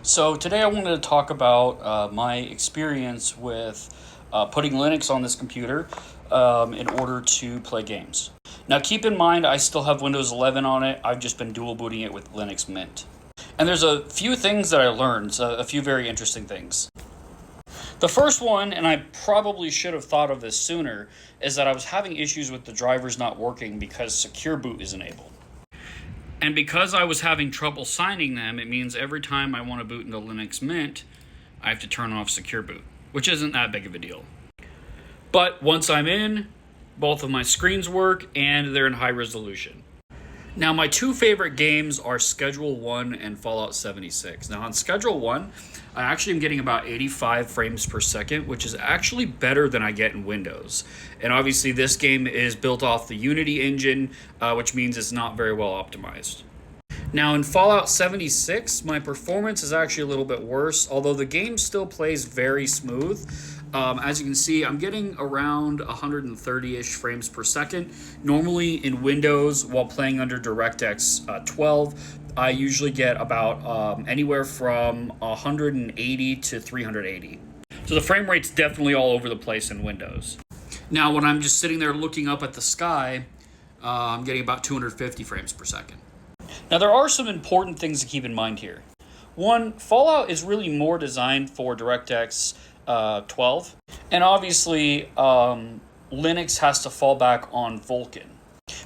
So today I wanted to talk about my experience with putting Linux on this computer in order to play games. Now keep in mind I still have Windows 11 on it. I've just been dual booting it with Linux Mint. And there's a few things that I learned, a few very interesting things. The first one, and I probably should have thought of this sooner, is that I was having issues with the drivers not working because Secure Boot is enabled. And because I was having trouble signing them, it means every time I want to boot into Linux Mint, I have to turn off Secure Boot, which isn't that big of a deal. But once I'm in, both of my screens work and they're in high resolution. Now, my two favorite games are Schedule 1 and Fallout 76. Now, on Schedule 1, I actually am getting about 85 frames per second, which is actually better than I get in Windows. And obviously, this game is built off the Unity engine, which means it's not very well optimized. Now, in Fallout 76, my performance is actually a little bit worse, although the game still plays very smooth. As you can see, I'm getting around 130-ish frames per second. Normally in Windows, while playing under DirectX 12, I usually get about anywhere from 180 to 380. So the frame rate's definitely all over the place in Windows. Now, when I'm just sitting there looking up at the sky, I'm getting about 250 frames per second. Now, there are some important things to keep in mind here. One, Fallout is really more designed for DirectX 12. And obviously, Linux has to fall back on Vulkan.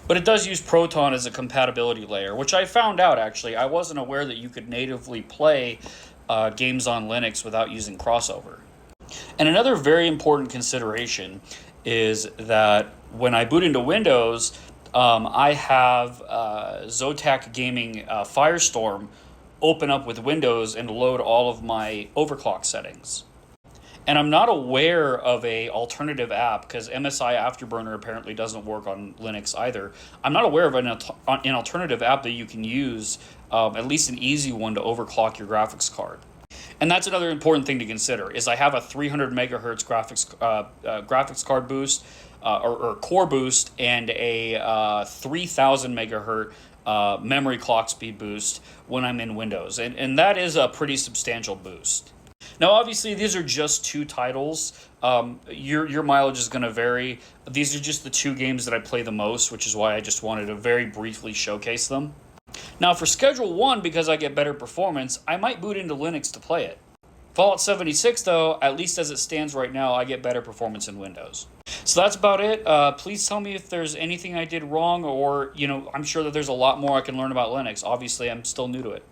But it does use Proton as a compatibility layer, which I found out, actually. I wasn't aware that you could natively play games on Linux without using crossover. And another very important consideration is that when I boot into Windows, I have Zotac Gaming Firestorm open up with Windows and load all of my overclock settings. And I'm not aware of a alternative app, because MSI Afterburner apparently doesn't work on Linux either. I'm not aware of an alternative app that you can use, at least an easy one, to overclock your graphics card. And that's another important thing to consider, is I have a 300 megahertz graphics card boost, or core boost, and a 3000 megahertz memory clock speed boost when I'm in Windows. And that is a pretty substantial boost. Now, obviously, these are just two titles. Your mileage is going to vary. These are just the two games that I play the most, which is why I just wanted to very briefly showcase them. Now, for Schedule 1, because I get better performance, I might boot into Linux to play it. Fallout 76, though, at least as it stands right now, I get better performance in Windows. So that's about it. Please tell me if there's anything I did wrong, or, I'm sure that there's a lot more I can learn about Linux. Obviously, I'm still new to it.